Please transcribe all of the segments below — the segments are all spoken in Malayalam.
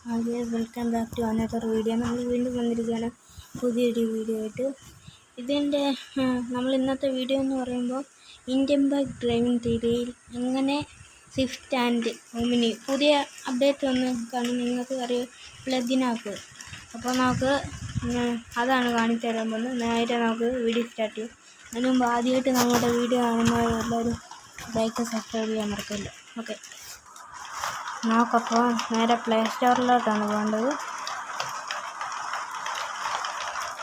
Welcome back to another video. നമ്മൾ വീണ്ടും വന്നിരിക്കുകയാണ് പുതിയൊരു വീഡിയോ ആയിട്ട്. നമ്മൾ ഇന്നത്തെ വീഡിയോ എന്ന് പറയുമ്പോൾ ഇന്ത്യൻ ബൈക്ക് ഡ്രൈവിംഗ് തിയറിയിൽ എങ്ങനെ സ്വിഫ്റ്റ് ആൻഡ് ഒമിനി പുതിയ അപ്ഡേറ്റ് വന്ന് കാണും നിങ്ങൾക്ക് അറിയാം, പ്ലഗിനാക്ക്. അപ്പോൾ നമുക്ക് അതാണ് കാണിച്ചു തരാൻ പോകുന്നത്. നേരെ നമുക്ക് വീഡിയോ സ്റ്റാർട്ട് ചെയ്യും. അതിന് മുമ്പ് ആദ്യമായിട്ട് നമ്മുടെ വീഡിയോ കാണുന്നവരെല്ലാവരും ലൈക്ക് സബ്സ്ക്രൈബ് ചെയ്യാൻ മറക്കില്ല. ഓക്കെ, നമുക്കപ്പോൾ നേരെ പ്ലേ സ്റ്റോറിലോട്ടാണ് പോകേണ്ടത്.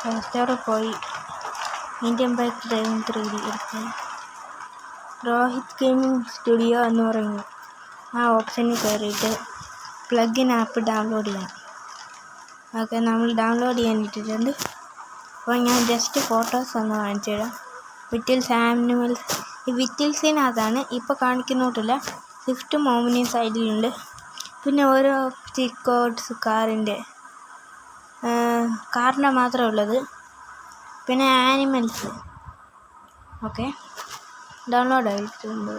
പ്ലേ സ്റ്റോറിൽ പോയി ഇന്ത്യൻ ബൈക്ക് ഡ്രൈവിംഗ് 3D എടുത്ത് രോഹിത് ഗെയിമിംഗ് സ്റ്റുഡിയോ എന്ന് പറയുന്നു ആ ഓപ്ഷനിൽ കയറിയിട്ട് പ്ലഗിൻ ആപ്പ് ഡൗൺലോഡ് ചെയ്യാം. ഓക്കെ, നമ്മൾ ഡൗൺലോഡ് ചെയ്യാൻ ഇട്ടിട്ടുണ്ട്. അപ്പോൾ ഞാൻ ജസ്റ്റ് ഫോട്ടോസ് ഒന്ന് കാണിച്ചു തരാം. വിറ്റിൽസ് ആനിമൽസ്, ഈ വിറ്റിൽസിനകത്താണ് ഇപ്പോൾ കാണിക്കുന്നോട്ടില്ല. സ്വിഫ്റ്റും ഒമിനിയും സൈഡിലുണ്ട്. പിന്നെ ഓരോ കോഡ്സ് കാറിൻ്റെ മാത്രമേ ഉള്ളത്. പിന്നെ ആനിമൽസ്. ഓക്കെ, ഡൗൺലോഡ് ആയിട്ടുണ്ട്.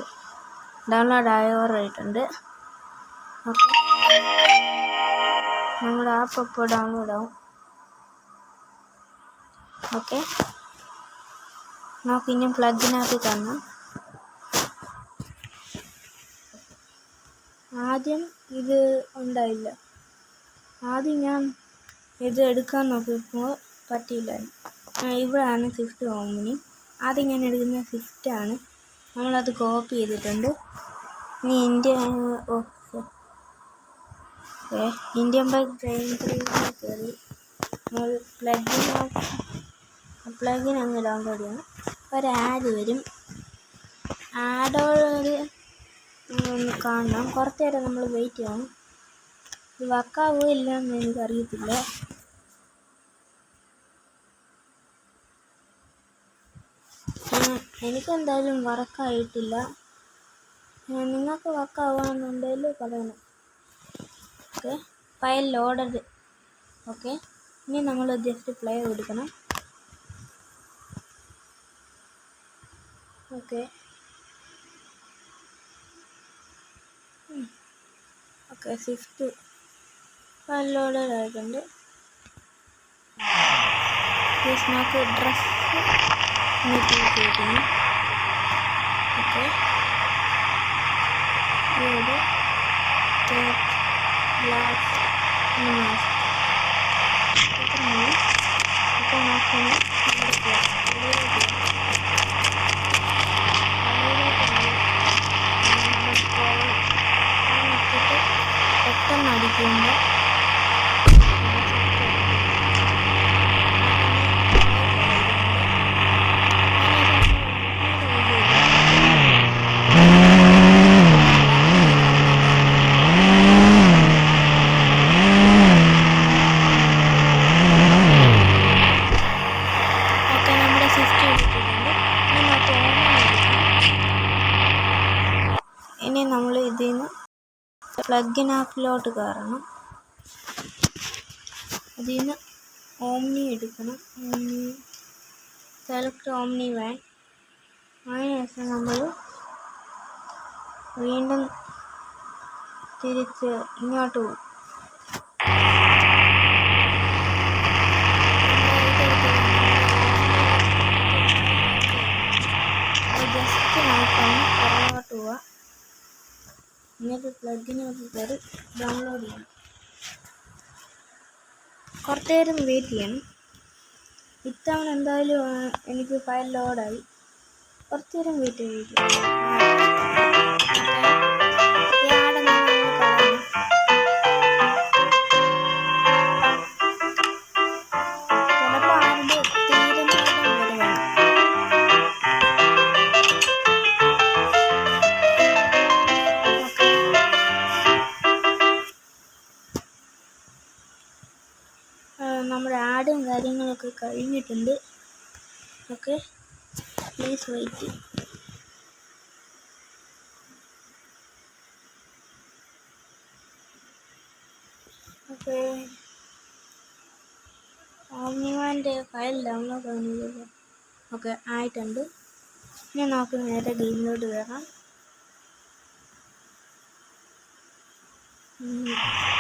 ഓക്കെ, നമ്മുടെ ആപ്പ് ഇപ്പോൾ ഡൗൺലോഡ് ആവും. ഓക്കെ, നമുക്ക് ഇനിയും പ്ലഗിനകത്ത് കാണാം. ആദ്യം ഇത് ഉണ്ടായില്ല. ആദ്യം ഞാൻ ഇത് എടുക്കാൻ നോക്കിയപ്പോൾ പറ്റിയില്ലായിരുന്നു. ഇവിടെയാണ് സ്വിഫ്റ്റ് ഒമിനി. ആദ്യം ഞാൻ എടുക്കുന്ന സ്വിഫ്റ്റാണ്. നമ്മളത് കോപ്പി ചെയ്തിട്ടുണ്ട്. ഇനി ഇന്ത്യൻ ബൈക്ക് ഡ്രൈവിംഗ് കയറി നമ്മൾ പ്ലഗിൻ അങ്ങ് ഡൗൺലോഡ് ചെയ്യണം. ഒരു ആഡ് വരും. ആഡോട് ഒന്ന് കാണണം. കുറച്ച് നേരം നമ്മൾ വെയിറ്റ് ചെയ്യണം. ഇത് വർക്കാവോ ഇല്ല എന്ന് എനിക്കറിയത്തില്ല. എനിക്കെന്തായാലും വർക്കായിട്ടില്ല. നിങ്ങൾക്ക് വർക്കാവുകയാണെന്നുണ്ടെങ്കിൽ പറയണം. Okay, file loaded. ഓക്കെ, ഇനി നമ്മൾ ജസ്റ്റ് പ്ലേ കൊടുക്കണം. ഓക്കെ, സ്വിഫ്റ്റ് ഫയൽ ലോഡഡ് ആയിട്ടുണ്ട്. നമുക്ക് ഡ്രസ്സ് ചെയ്തിരിക്കുന്നു. ഓക്കെ, ഇവിടെ പെട്ടെന്ന് അടിക്കുമ്പോൾ ഇനി നമ്മൾ ഇതിൽ നിന്ന് പ്ലഗിൻ ആപ്പിലോട്ട് കയറണം. അതിൽ നിന്ന് ഓംനി എടുക്കണം. Select omni van. അതിനുശേഷം നമ്മൾ വീണ്ടും തിരിച്ച് ഇങ്ങോട്ട് പോകും. ജസ്റ്റ് നോക്കാം, പുറകോട്ട് പോവാം. എന്നിട്ട് പ്ലഗിനൊക്കെ കയറി ഡൗൺലോഡ് ചെയ്യണം. കുറച്ച് നേരം വെയിറ്റ് ചെയ്യണം. ഇത്തവണ എന്തായാലും എനിക്ക് ഫയൽ ലോഡായി. കുറച്ച് നേരം വെയിറ്റ് ചെയ്യും. നമ്മുടെ ആഡും കാര്യങ്ങളൊക്കെ കഴിഞ്ഞിട്ടുണ്ട്. Okay, please wait. ഓക്കെ, ഓംനിവാൻ്റെ ഫയൽ ഡൗൺലോഡ് ആവുന്നില്ലല്ലോ. ഓക്കെ, ആയിട്ടുണ്ട്. ഇനി നമുക്ക് നേരെ ഗെയിമിലോട്ട് കയറാം.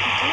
ഓക്കെ,